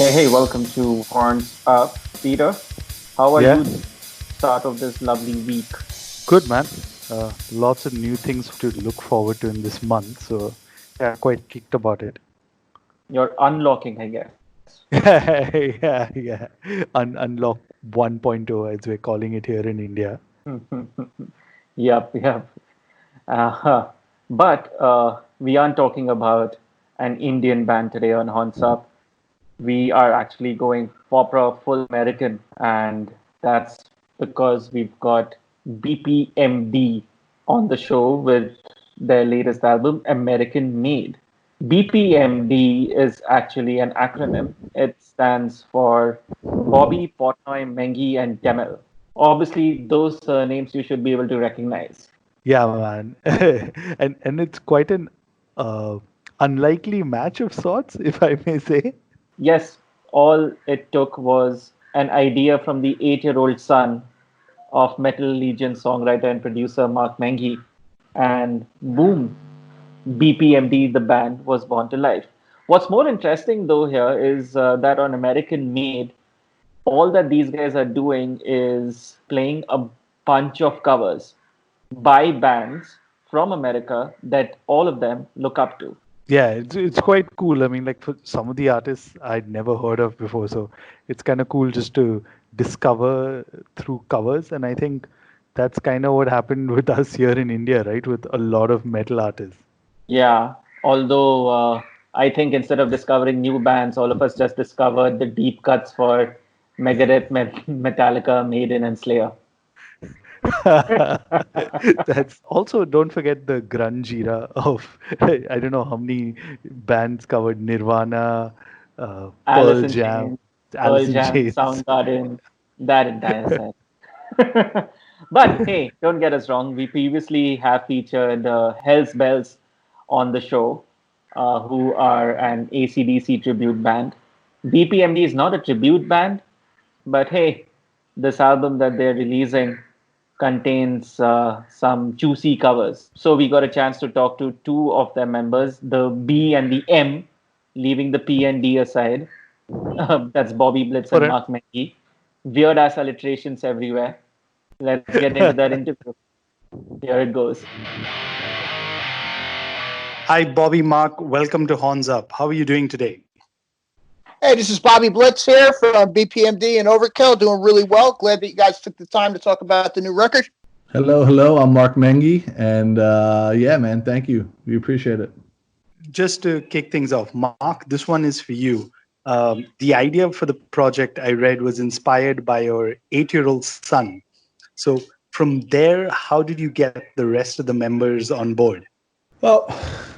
Hey, welcome to Horns Up. Peter, how are Yeah, you start of this lovely week? good man. Lots of new things to look forward to in this month. So, yeah, quite kicked about it. You're unlocking, I guess. Yeah. Unlock 1.0, as we're calling it here in India. Yep. Uh, but we aren't talking about an Indian band today on Horns Up. We are actually going proper full American, and that's because we've got BPMD on the show with their latest album, American Made. BPMD is actually an acronym. It stands for Bobby, Portnoy, Menghi, and Demmel. Obviously, those names you should be able to recognize. Yeah, man. And it's quite an uh, unlikely match of sorts, if I may say. Yes, all it took was an idea from the 8-year-old son of Metal Legion songwriter and producer Mark Menghi, and boom, BPMD, the band, was born to life. What's more interesting, though, here is that on American Made, all that these guys are doing is playing a bunch of covers by bands from America that all of them look up to. Yeah, it's quite cool. I mean, like for some of the artists I'd never heard of before, so it's kind of cool just to discover through covers. And I think that's kind of what happened with us here in India, right? With a lot of metal artists. Yeah, although I think instead of discovering new bands, all of us just discovered the deep cuts for Megadeth, Metallica, Maiden, and Slayer. That's also, don't forget the grunge era of I don't know how many bands covered Nirvana, Alice Pearl in Jam, Chains, Pearl Alice in Jam, Chains. Soundgarden, that entire set. But hey, don't get us wrong. We previously have featured Hell's Bells on the show, who are an AC/DC tribute band. BPMD is not a tribute band, but hey, this album that they're releasing contains some juicy covers. So we got a chance to talk to two of their members, the B and the M, leaving the P and D aside. That's Bobby Blitz and For Mark Menghi. Weird ass alliterations everywhere. Let's get into that interview. Here it goes. Hi, Bobby Mark. Welcome to Horns Up. How are you doing today? Hey, this is Bobby Blitz here from BPMD and Overkill. Doing really well. Glad that you guys took the time to talk about the new record. Hello. I'm Mark Menghi, and yeah, man, thank you. We appreciate it. Just to kick things off, Mark, this one is for you. The idea for the project I read was inspired by your 8-year-old son. So, from there, how did you get the rest of the members on board? Well,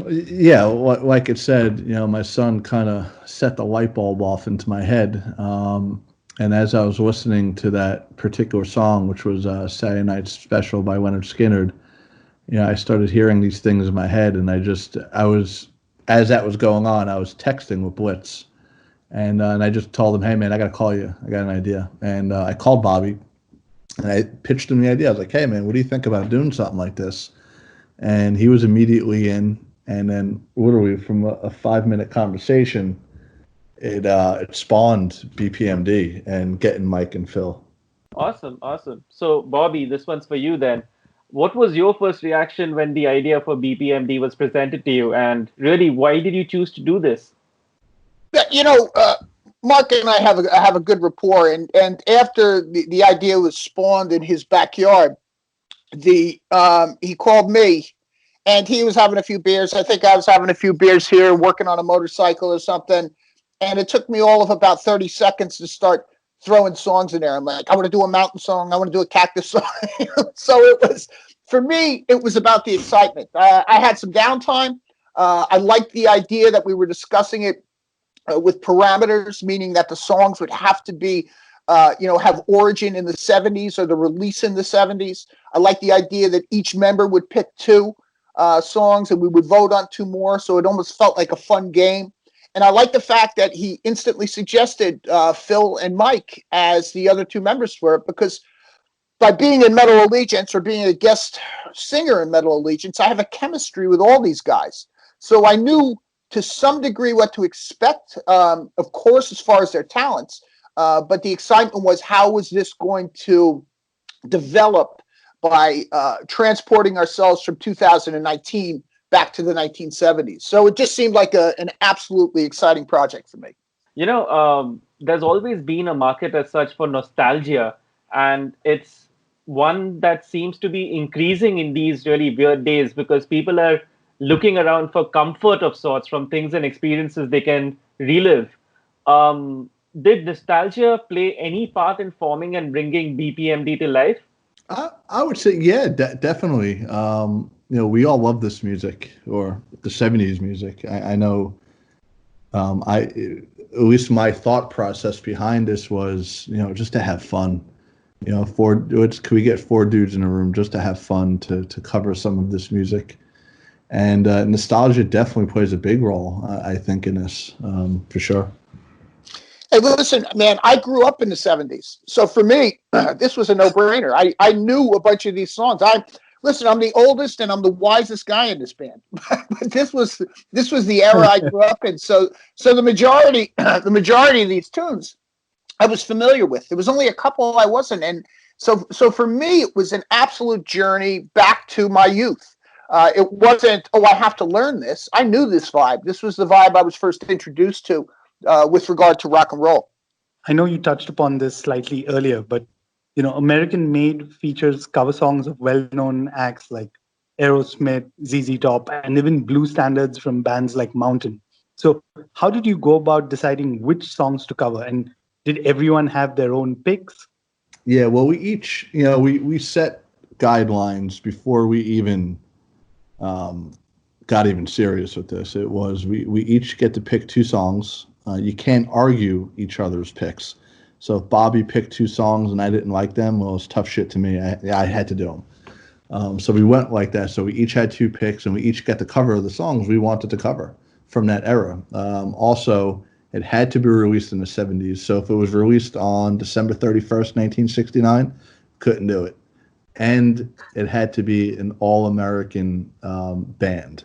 yeah, like it said, my son kind of set the light bulb off into my head. And as I was listening to that particular song, which was Saturday Night Special by Leonard Skinner, I started hearing these things in my head, and as that was going on, I was texting with Blitz, and I just told him, hey man, I got to call you. I got an idea. And I called Bobby, and I pitched him the idea. I was like, hey man, what do you think about doing something like this? And he was immediately in. And then literally from a 5-minute conversation, it spawned BPMD and getting Mike and Phil. Awesome. So, Bobby, this one's for you then. What was your first reaction when the idea for BPMD was presented to you? And really, why did you choose to do this? Mark and I have a good rapport, and after the idea was spawned in his backyard, he called me, and he was having a few beers. I think I was having a few beers here, working on a motorcycle or something, and it took me all of about 30 seconds to start throwing songs in there. I'm like, I want to do a mountain song, I want to do a cactus song. So it was, for me, it was about the excitement. I had some downtime. I liked the idea that we were discussing it with parameters, meaning that the songs would have to be, have origin in the 70s or the release in the 70s. I like the idea that each member would pick two songs and we would vote on two more. So it almost felt like a fun game. And I like the fact that he instantly suggested Phil and Mike as the other two members for it, because by being in Metal Allegiance or being a guest singer in Metal Allegiance, I have a chemistry with all these guys. So I knew to some degree what to expect, of course, as far as their talents. But the excitement was, how was this going to develop by transporting ourselves from 2019 back to the 1970s? So it just seemed like an absolutely exciting project for me. There's always been a market as such for nostalgia, and it's one that seems to be increasing in these really weird days because people are looking around for comfort of sorts from things and experiences they can relive. Did nostalgia play any part in forming and bringing BPMD to life? I would say, yeah, definitely. We all love this music, or the '70s music. I know. At least my thought process behind this was, just to have fun. Could we get four dudes in a room just to have fun to cover some of this music? And nostalgia definitely plays a big role, I think, in this, for sure. Hey, listen, man, I grew up in the 70s. So for me, this was a no-brainer. I knew a bunch of these songs. I'm the oldest and I'm the wisest guy in this band. But this was the era I grew up in. So the majority of these tunes I was familiar with. There was only a couple I wasn't. And so for me, it was an absolute journey back to my youth. It wasn't, I have to learn this. I knew this vibe. This was the vibe I was first introduced to with regard to rock and roll. I know you touched upon this slightly earlier, but American Made features cover songs of well-known acts like Aerosmith, ZZ Top, and even blues standards from bands like Mountain. So how did you go about deciding which songs to cover? And did everyone have their own picks? Yeah, well, we each, we set guidelines before we even got even serious with this. It was, we each get to pick two songs. You can't argue each other's picks. So if Bobby picked two songs and I didn't like them, well, it was tough shit to me. I had to do them. So we went like that. So we each had two picks, and we each got the cover of the songs we wanted to cover from that era. Also, it had to be released in the 70s. So if it was released on December 31st, 1969, couldn't do it. And it had to be an all-American band.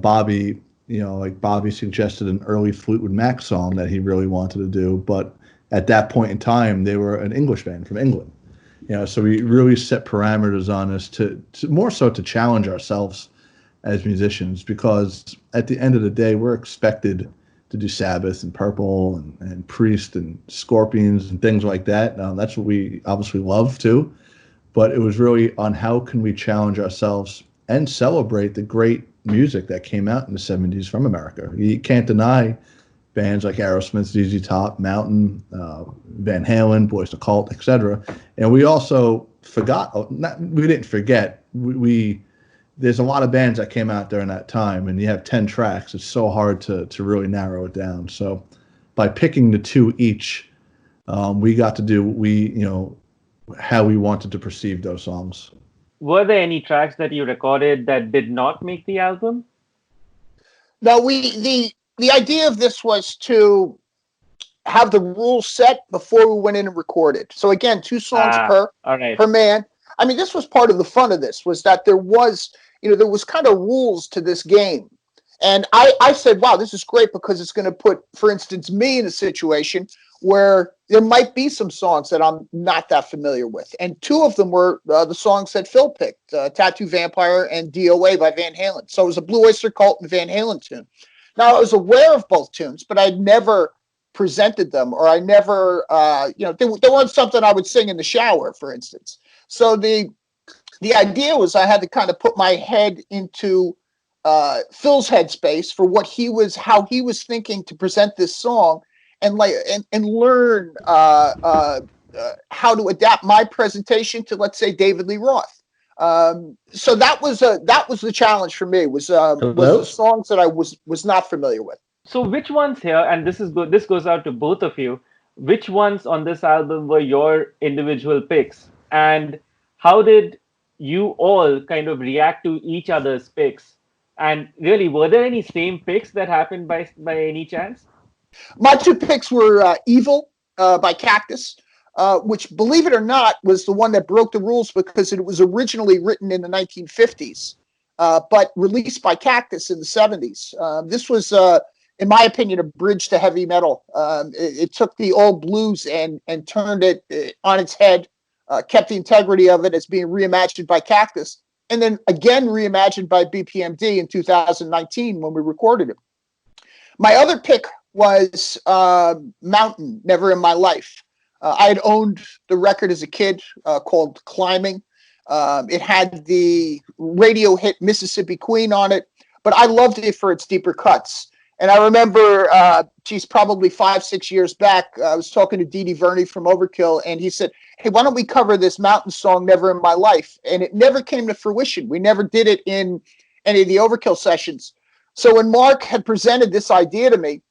Bobby, Bobby suggested an early Fleetwood Mac song that he really wanted to do, but at that point in time, they were an English band from England. So we really set parameters on us to more so to challenge ourselves as musicians, because at the end of the day, we're expected to do Sabbath and Purple and Priest and Scorpions and things like that. That's what we obviously love too, but it was really on how can we challenge ourselves and celebrate the great music that came out in the 70s from America. You can't deny bands like Aerosmith, ZZ Top, Mountain, Van Halen, Boys to Cult, etc. And we also we didn't forget, there's a lot of bands that came out during that time, and you have 10 tracks. It's so hard to really narrow it down. So by picking the two each, we got to do how we wanted to perceive those songs. Were there any tracks that you recorded that did not make the album? No, the idea of this was to have the rules set before we went in and recorded. So again, two songs per man. I mean, this was part of the fun of this, was that there was kind of rules to this game. And I said, wow, this is great, because it's going to put, for instance, me in a situation where there might be some songs that I'm not that familiar with. And two of them were the songs that Phil picked, Tattoo Vampire and DOA by Van Halen. So it was a Blue Oyster Cult and Van Halen tune. Now, I was aware of both tunes, but I'd never presented them, or I never, they weren't something I would sing in the shower, for instance. So the idea was I had to kind of put my head into Phil's headspace for how he was thinking to present this song, and learn how to adapt my presentation to, let's say, David Lee Roth. So that was the challenge for me, was the songs that I was not familiar with. So which ones here, and this goes out to both of you, which ones on this album were your individual picks, and how did you all kind of react to each other's picks? And really, were there any same picks that happened by any chance? My two picks were Evil by Cactus, which, believe it or not, was the one that broke the rules, because it was originally written in the 1950s. but released by Cactus in the 70s. This was, in my opinion, a bridge to heavy metal. It took the old blues and turned it on its head, kept the integrity of it as being reimagined by Cactus, and then again reimagined by BPMD in 2019 when we recorded it. My other pick was Mountain, Never in My Life. I had owned the record as a kid called Climbing. It had the radio hit Mississippi Queen on it, but I loved it for its deeper cuts. And I remember, probably 5-6 years back, I was talking to Dee Dee Verney from Overkill, and he said, hey, why don't we cover this Mountain song, Never in My Life? And it never came to fruition. We never did it in any of the Overkill sessions. So when Mark had presented this idea to me,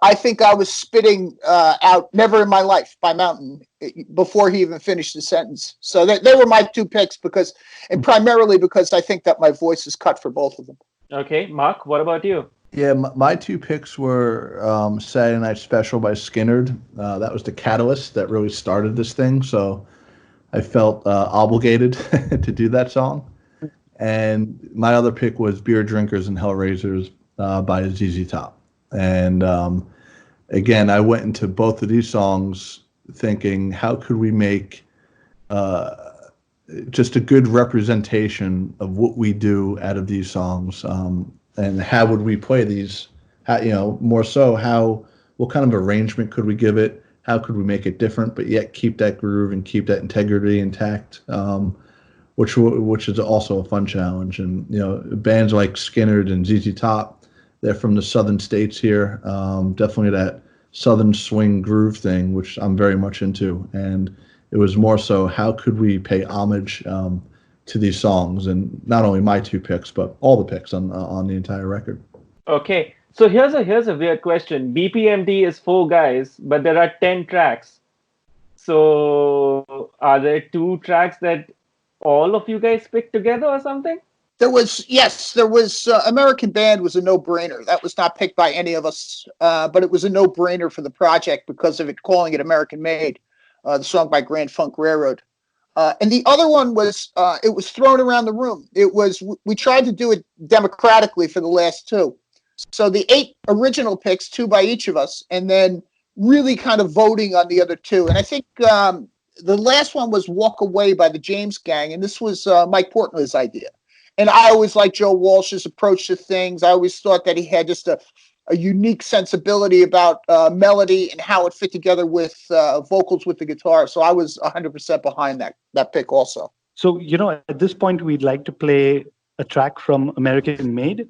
I think I was spitting out Never in My Life by Mountain before he even finished the sentence. So they were my two picks and primarily because I think that my voice is cut for both of them. Okay, Mark, what about you? Yeah, my two picks were Saturday Night Special by Skinnerd. That was the catalyst that really started this thing. So I felt obligated to do that song. And my other pick was Beer Drinkers and Hellraisers by ZZ Top. And again, I went into both of these songs thinking, how could we make just a good representation of what we do out of these songs? And how would we play these? More so, what kind of arrangement could we give it? How could we make it different, but yet keep that groove and keep that integrity intact? Which is also a fun challenge. And bands like Skinnerd and ZZ Top, they're from the southern states here. Definitely that southern swing groove thing, which I'm very much into. And it was more so, how could we pay homage to these songs? And not only my two picks, but all the picks on the entire record. Okay, so here's a weird question. BPMD is 4 guys, but there are 10 tracks. So are there 2 tracks that all of you guys picked together or something? There was American Band was a no-brainer. That was not picked by any of us, but it was a no-brainer for the project because of it calling it American Made, the song by Grand Funk Railroad. And the other one was, it was thrown around the room. We tried to do it democratically for the last 2. So the 8 original picks, 2 by each of us, and then really kind of voting on the other 2. And I think the last one was Walk Away by the James Gang, and this was Mike Portnoy's idea. And I always liked Joe Walsh's approach to things. I always thought that he had just a unique sensibility about melody and how it fit together with vocals with the guitar. So I was 100% behind that pick also. So, at this point, we'd like to play a track from American Made.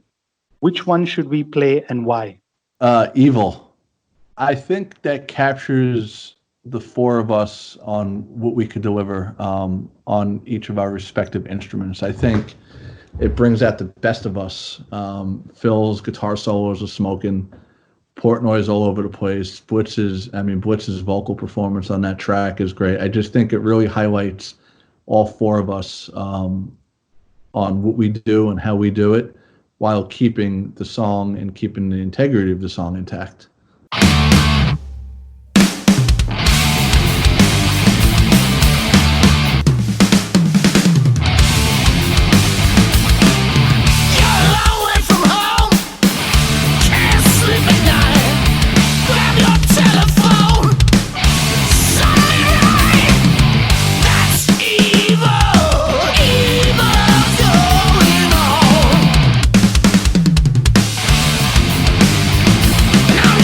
Which one should we play and why? Evil. I think that captures the 4 of us on what we could deliver on each of our respective instruments. I think it brings out the best of us. Phil's guitar solos are smoking. Portnoy's all over the place. Blitz's vocal performance on that track is great. I just think it really highlights all 4 of us on what we do and how we do it, while keeping the song and keeping the integrity of the song intact. Now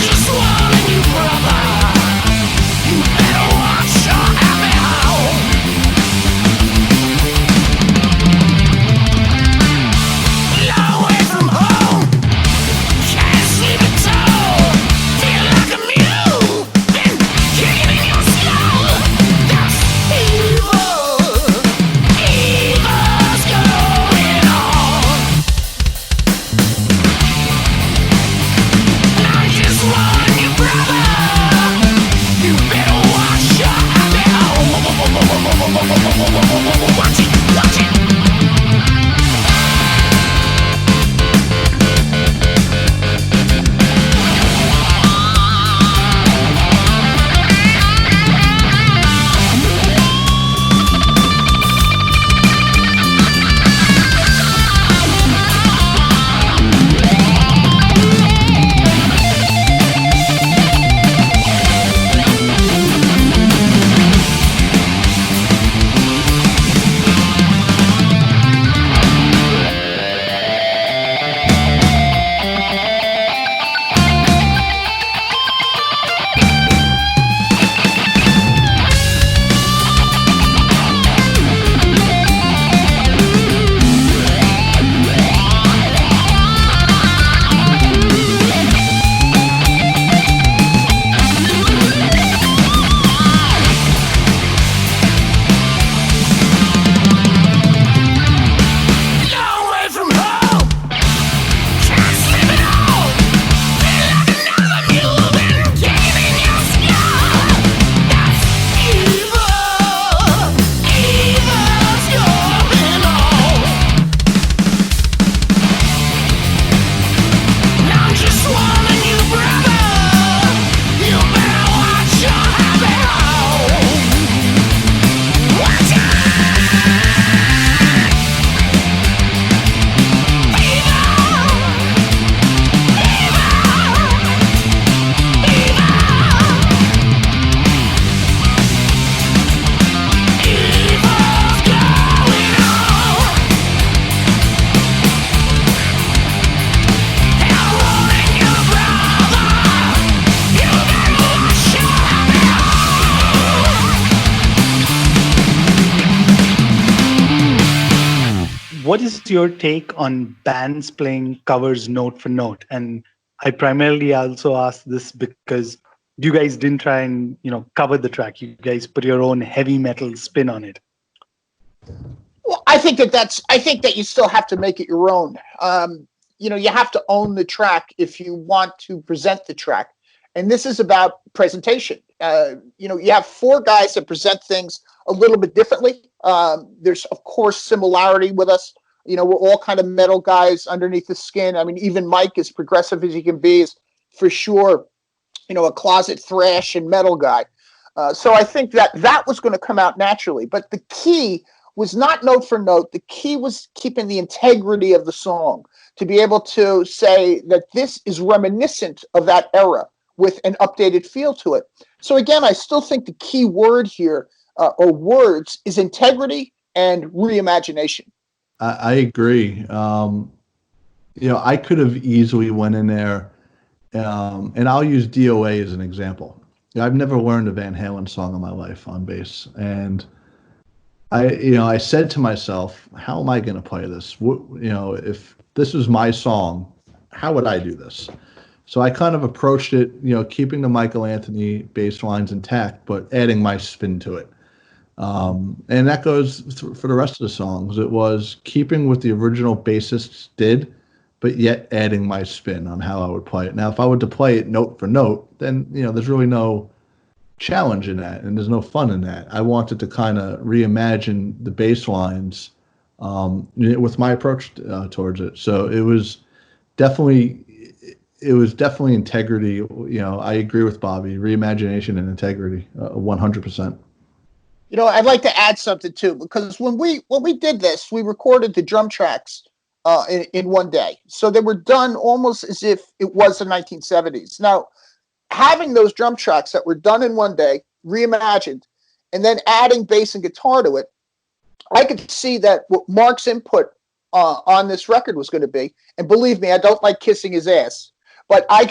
what is your take on bands playing covers note for note? And I primarily also ask this because you guys didn't try and, cover the track. You guys put your own heavy metal spin on it. Well, I think that you still have to make it your own. You have to own the track if you want to present the track. And this is about presentation. You have four guys that present things a little bit differently. There's, of course, similarity with us. We're all kind of metal guys underneath the skin. I mean, even Mike, as progressive as he can be, is for sure, a closet thrash and metal guy. So I think that was going to come out naturally. But the key was not note for note. The key was keeping the integrity of the song, to be able to say that this is reminiscent of that era with an updated feel to it. So again, I still think the key word here, or words, is integrity and reimagination. I agree. I could have easily went in there, and I'll use DOA as an example. I've never learned a Van Halen song in my life on bass, and I said to myself, how am I going to play this? If this was my song, how would I do this? So I kind of approached it, keeping the Michael Anthony bass lines intact, but adding my spin to it. And that goes for the rest of the songs. It was keeping what the original bassists did, but yet adding my spin on how I would play it. Now, if I were to play it note for note, then, there's really no challenge in that, and there's no fun in that. I wanted to kind of reimagine the bass lines with my approach towards it. So it was definitely integrity. I agree with Bobby. Reimagination and integrity, 100%. I'd like to add something too, because when we did this, we recorded the drum tracks in one day. So they were done almost as if it was the 1970s. Now, having those drum tracks that were done in one day, reimagined, and then adding bass and guitar to it, I could see that what Mark's input on this record was going to be. And believe me, I don't like kissing his ass, but I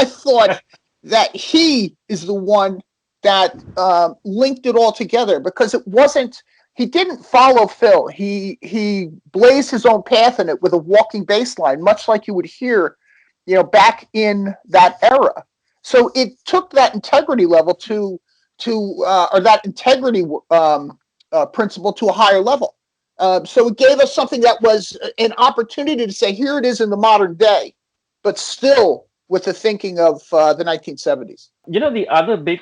thought that he is the one that linked it all together, because he didn't follow Phil. He blazed his own path in it with a walking bass line, much like you would hear, back in that era. So it took that integrity level or that integrity principle to a higher level. So it gave us something that was an opportunity to say, here it is in the modern day, but still with the thinking of the 1970s. The other big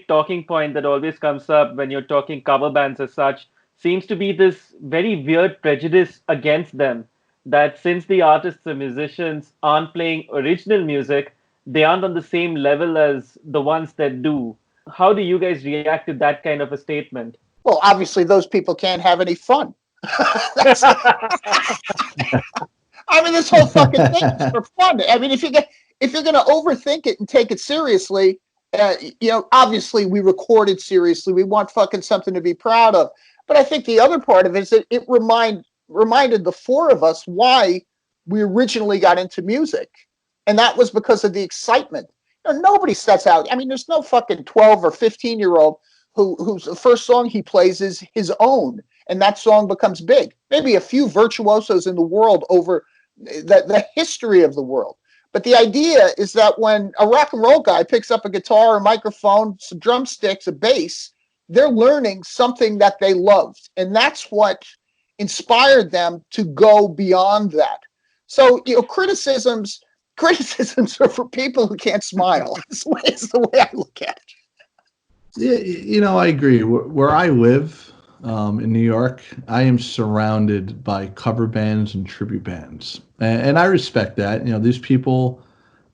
talking point that always comes up when you're talking cover bands as such seems to be this very weird prejudice against them, that since the artists and musicians aren't playing original music, they aren't on the same level as the ones that do. How do you guys react to that kind of a statement? Well, obviously, those people can't have any fun. This whole fucking thing is for fun. If you're going to overthink it and take it seriously, obviously we recorded seriously. We want fucking something to be proud of. But I think the other part of it is that it reminded the four of us why we originally got into music. And that was because of the excitement. Nobody sets out. There's no fucking 12 or 15-year-old whose the first song he plays is his own, and that song becomes big. Maybe a few virtuosos in the world over the history of the world. But the idea is that when a rock and roll guy picks up a guitar, a microphone, some drumsticks, a bass, they're learning something that they loved. And that's what inspired them to go beyond that. So, criticisms are for people who can't smile. It's the way I look at it. Yeah, I agree. Where I live in New York, I am surrounded by cover bands and tribute bands, and I respect that. These people,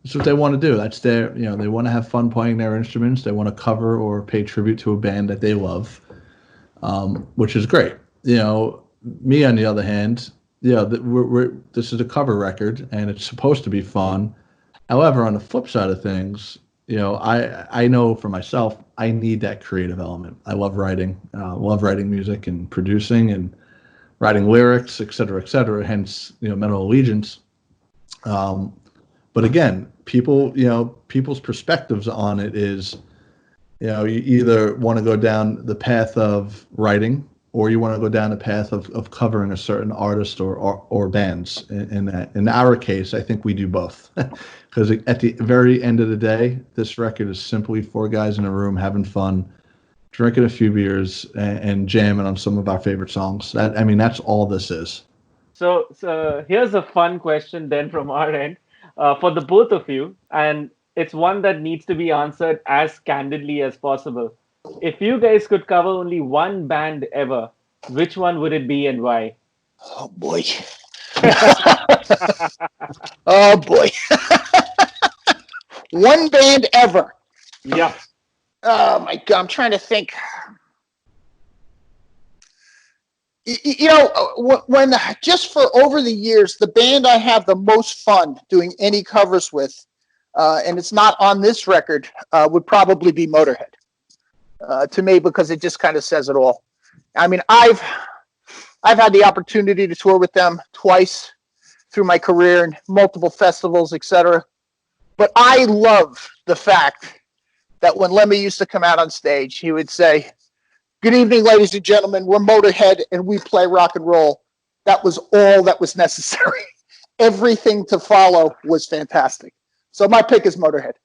that's what they want to do. That's their, they want to have fun playing their instruments. They want to cover or pay tribute to a band that they love, which is great. Me on the other hand, this is a cover record and it's supposed to be fun. However, on the flip side of things, I know for myself, I need that creative element. I love writing music and producing and writing lyrics, et cetera, hence, Metal Allegiance. But again, people's perspectives on it is, you either want to go down the path of writing or you want to go down the path of covering a certain artist or bands. In that, in our case, I think we do both, because at the very end of the day, this record is simply four guys in a room having fun, drinking a few beers, and jamming on some of our favorite songs. That's all this is. So here's a fun question then from our end, for the both of you, and it's one that needs to be answered as candidly as possible. If you guys could cover only one band ever, which one would it be and why? Oh boy. Oh boy. One band ever. Yeah. Oh my God, I'm trying to think. You know, when just for over the years, the band I have the most fun doing any covers with, and it's not on this record, would probably be Motorhead. To me, because it just kind of says it all. I mean, I've had the opportunity to tour with them twice through my career in multiple festivals, etc. But I love the fact that when Lemmy used to come out on stage, he would say, "Good evening, ladies and gentlemen. We're Motorhead, and we play rock and roll." That was all that was necessary. Everything to follow was fantastic. So my pick is Motorhead.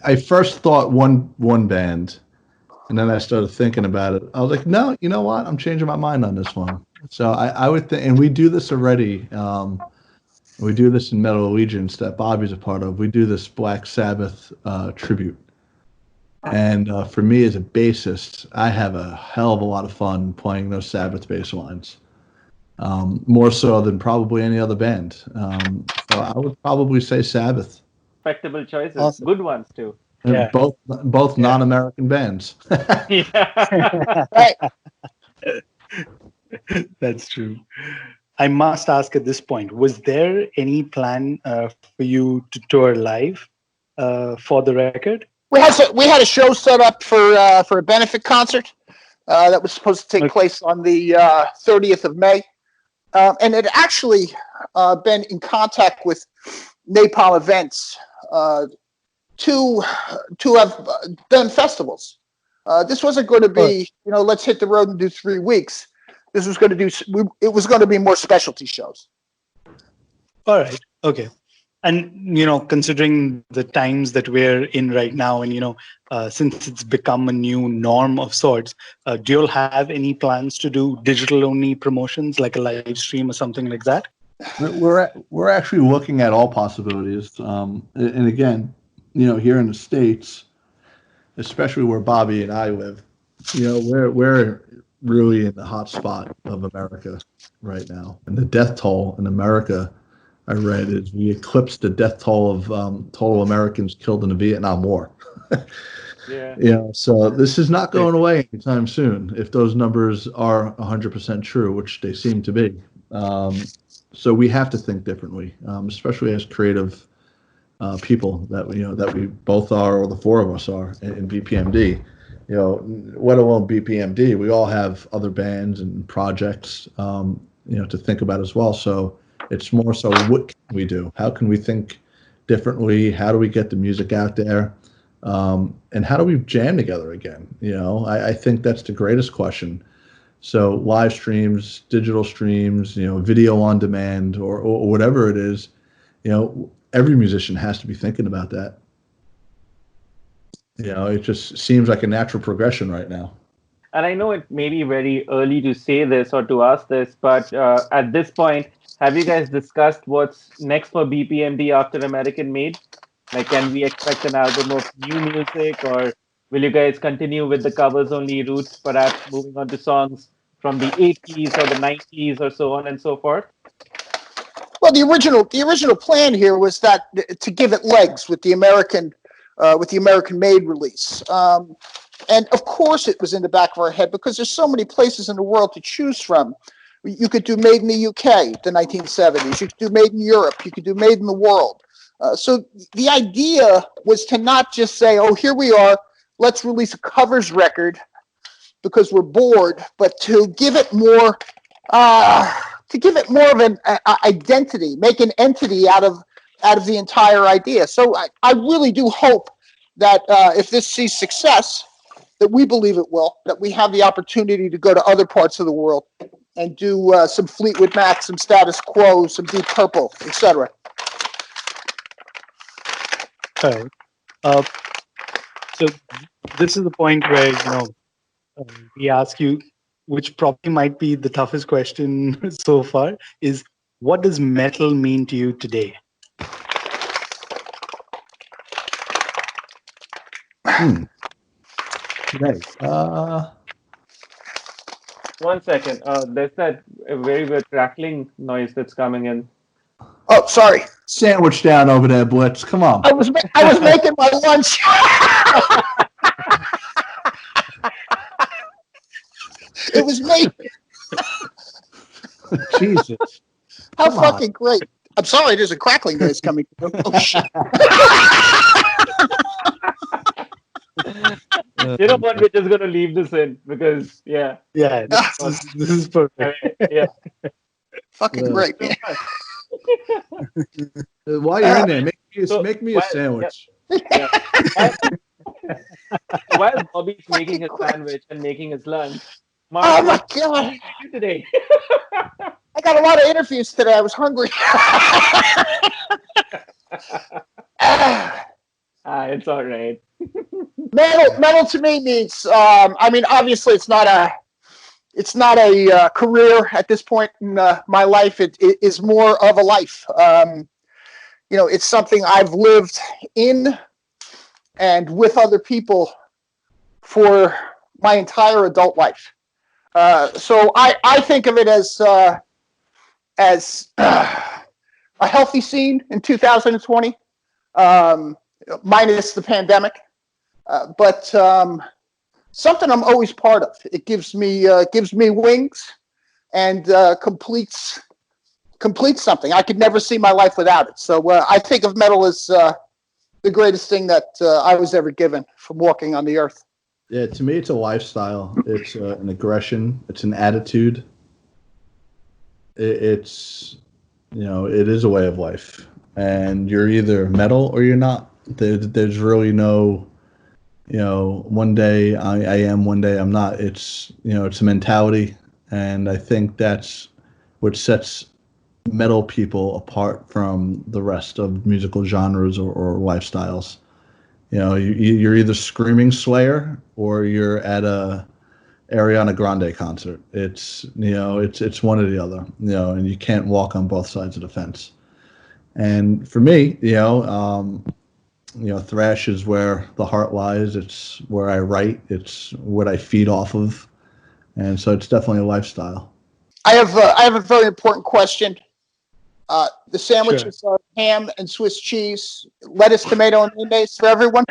I first thought one band, and then I started thinking about it. I was like, no, you know what? I'm changing my mind on this one. So I would think, and we do this already. We do this in Metal Allegiance that Bobby's a part of. We do this Black Sabbath tribute. And for me as a bassist, I have a hell of a lot of fun playing those Sabbath bass lines. More so than probably any other band. So I would probably say Sabbath. Respectable choices. Awesome. Good ones too. Yeah. Both non-American bands. Yeah. Right. That's true. I must ask at this point, was there any plan for you to tour live for the record? We had a show set up for a benefit concert that was supposed to take place on the 30th of May, and it actually been in contact with Napalm Events to have done festivals. This wasn't going to be, let's hit the road and do 3 weeks. This was going to it was going to be more specialty shows. All right. Okay. And, considering the times that we're in right now, and, since it's become a new norm of sorts, do you all have any plans to do digital-only promotions, like a live stream or something like that? We're actually looking at all possibilities. And again, here in the States, especially where Bobby and I live, we're really in the hot spot of America right now. And the death toll in America, I read, is we eclipsed the death toll of total Americans killed in the Vietnam War. Yeah. So this is not going away anytime soon if those numbers are 100% true, which they seem to be. So we have to think differently, especially as creative people that we both are, or the four of us are in BPMD. Let alone BPMD, we all have other bands and projects, to think about as well. So it's more so, what can we do? How can we think differently? How do we get the music out there? And how do we jam together again? I think that's the greatest question. So live streams, digital streams, video on demand, or whatever it is, every musician has to be thinking about that. It just seems like a natural progression right now. And I know it may be very early to say this or to ask this, but at this point, have you guys discussed what's next for BPMD after American Made? Like, can we expect an album of new music, or will you guys continue with the covers only roots, perhaps moving on to songs from the 80s or the 90s or so on and so forth? Well, the original plan here was that to give it legs with the American Made release. And of course it was in the back of our head because there's so many places in the world to choose from. You could do Made in the UK, the 1970s. You could do Made in Europe. You could do Made in the World. So the idea was to not just say, oh, here we are, let's release a covers record because we're bored, but to give it more of an identity, make an entity out of the entire idea. So I really do hope that if this sees success, that we believe it will, that we have the opportunity to go to other parts of the world and do some Fleetwood Mac, some Status Quo, some Deep Purple, etc. Okay. So this is the point where, we ask you, which probably might be the toughest question so far, is what does metal mean to you today? Today. 1 second. There's that very weird crackling noise that's coming in. Oh, sorry. Sandwich down over there, Blitz. Come on. I was making my lunch. It was me. Jesus. How Come on. fucking great. I'm sorry, there's a crackling noise coming through. Oh, shit. You know what? We're just going to leave this in because, yeah. Yeah, this is perfect. Yeah. Fucking great, man. While you're in there, make me a sandwich. Yeah. While Bobby's making his sandwich and making his lunch, Mark, Oh, my what God. did you do today? I got a lot of interviews today. I was hungry. It's all right. Metal to me means, obviously it's not a career at this point in my life. It is more of a life. It's something I've lived in and with other people for my entire adult life. So I think of it as a healthy scene in 2020, minus the pandemic. But something I'm always part of. It gives me wings and completes something. I could never see my life without it. So I think of metal as the greatest thing that I was ever given from walking on the earth. Yeah, to me, it's a lifestyle. It's an aggression. It's an attitude. It is a way of life. And you're either metal or you're not. There's really no, one day I am, one day I'm not. It's a mentality. And I think that's what sets metal people apart from the rest of musical genres or lifestyles. You're either screaming Slayer or you're at a Ariana Grande concert. It's one or the other, and you can't walk on both sides of the fence. And for me, thrash is where the heart lies. It's where I write. It's what I feed off of, and so it's definitely a lifestyle. I have a very important question. The sandwiches are ham and Swiss cheese, lettuce, tomato, and mayonnaise for everyone.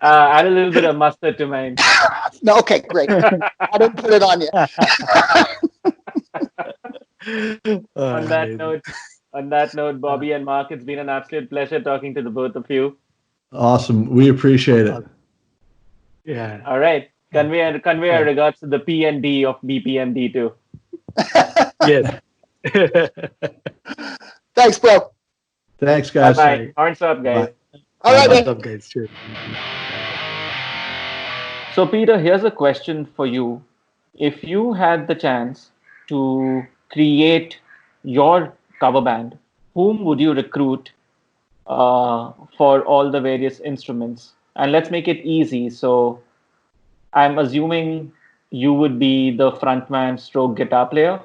Add a little bit of mustard to mine. No, okay, great. I didn't put it on you. On that note, Bobby and Mark, it's been an absolute pleasure talking to the both of you. Awesome. We appreciate it. Yeah. All right. Convey our regards to the P and D of BPMD too. Yes. Thanks, bro. Thanks, guys. Bye. Horns up, guys. Bye. All right, What's man. up, guys? Cheers. So, Peter, here's a question for you. If you had the chance to create your cover band, whom would you recruit for all the various instruments? And let's make it easy. So, I'm assuming you would be the frontman stroke guitar player.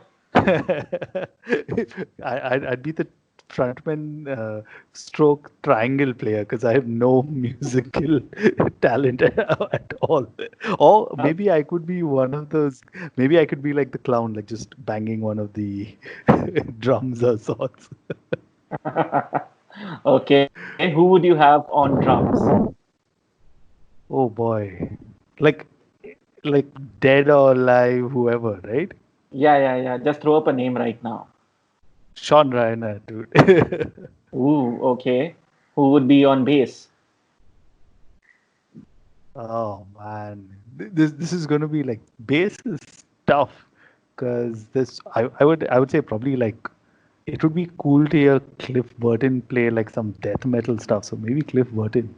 I'd be the frontman stroke triangle player because I have no musical talent at all. Or maybe I could be one of those. Maybe I could be like the clown, like just banging one of the drums or sorts. Okay. And who would you have on drums? Oh boy, like dead or alive, whoever, right? Yeah. Just throw up a name right now. Sean Reiner, dude. Ooh, okay. Who would be on bass? Oh man, this is going to be like bass is tough because I would say probably like it would be cool to hear Cliff Burton play like some death metal stuff. So maybe Cliff Burton.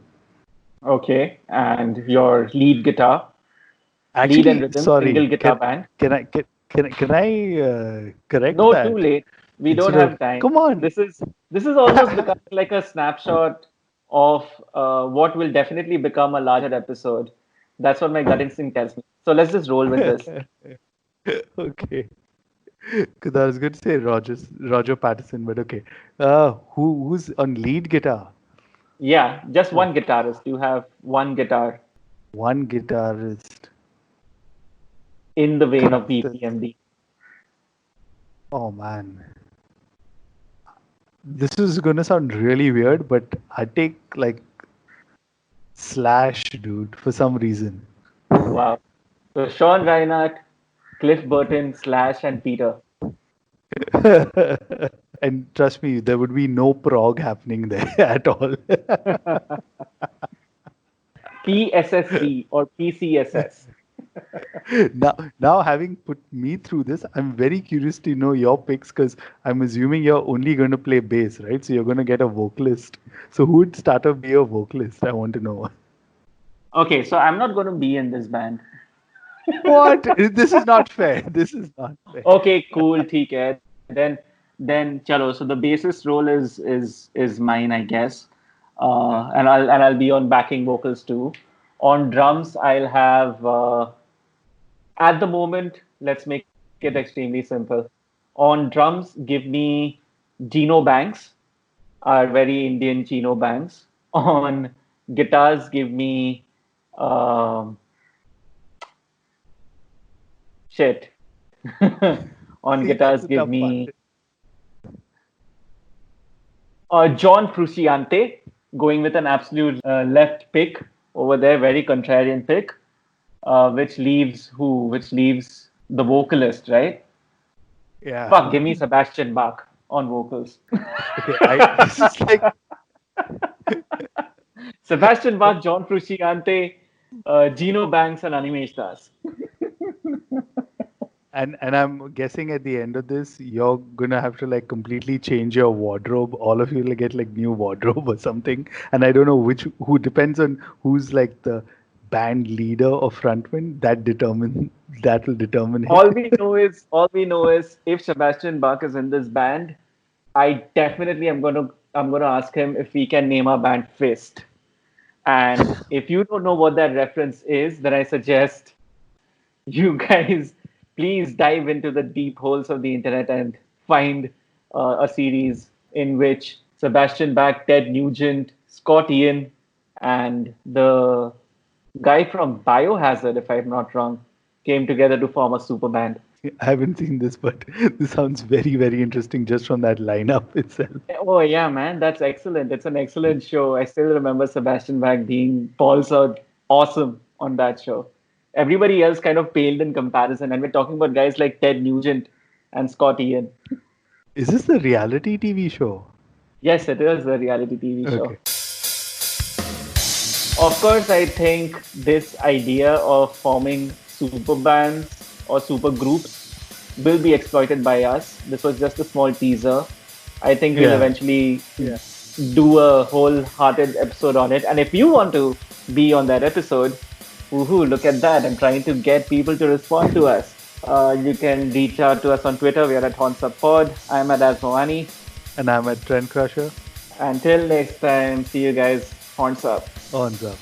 Okay, and your lead guitar, lead and Actually, rhythm, sorry. single guitar band. Can I correct No, too that? late. We don't Instead of have time. come on. This is almost becoming like a snapshot of what will definitely become a larger episode. That's what my gut instinct tells me. So let's just roll with this. Okay. Because I was going to say Roger Patterson, but okay. Who's on lead guitar? Yeah, just Oh, one guitarist. You have one guitar one guitarist. in the vein of Christ, BPMD. oh man. This is gonna sound really weird, but I take like Slash, dude, for some reason. Wow. So Sean Reinhardt, Cliff Burton, Slash, and Peter. And trust me, there would be no prog happening there at all. PSSC or PCSS. Now, having put me through this, I'm very curious to know your picks because I'm assuming you're only going to play bass, right? So you're going to get a vocalist. So who would start up be a vocalist? I want to know. Okay, so I'm not going to be in this band. What? This is not fair. This is not fair. Okay, cool, ठीक है. Then chalo. So the bassist role is mine, I guess. And I'll be on backing vocals too. On drums, I'll have at the moment. Let's make it extremely simple. On drums, give me Gino Banks, our very Indian Gino Banks. On guitars, give me um, shit. On guitars, See, give that's a tough me one. John Frusciante, going with an absolute left pick over there, very contrarian pick, which leaves who? Which leaves the vocalist, right? Yeah. Fuck, give me Sebastian Bach on vocals. Okay. This is like Sebastian Bach, John Frusciante, Gino Banks, and Animesh Das. And I'm guessing at the end of this, you're gonna have to like completely change your wardrobe. All of you will get like new wardrobe or something. And I don't know who depends on who's like the band leader or frontman. That will determine All it. we know is if Sebastian Bach is in this band, I definitely I'm gonna ask him if we can name our band Fist. And if you don't know what that reference is, then I suggest you guys please dive into the deep holes of the internet and find a series in which Sebastian Bach, Ted Nugent, Scott Ian, and the guy from Biohazard, if I'm not wrong, came together to form a super band. I haven't seen this, but this sounds very, very interesting just from that lineup itself. Oh yeah, man, that's excellent. It's an excellent show. I still remember Sebastian Bach being balls out awesome on that show. Everybody else kind of paled in comparison, and we're talking about guys like Ted Nugent and Scott Ian. Is this the reality TV show? Yes, it is a reality TV show. Okay. Of course, I think this idea of forming super bands or super groups will be exploited by us. This was just a small teaser. I think we'll Yeah. eventually do a wholehearted episode on it. And if you want to be on that episode, woohoo, look at that. I'm trying to get people to respond to us. You can reach out to us on Twitter. We are at HornsUpPod. I'm at Asmoani. And I'm at Trend Crusher. Until next time, see you guys. Horns up. Horns up.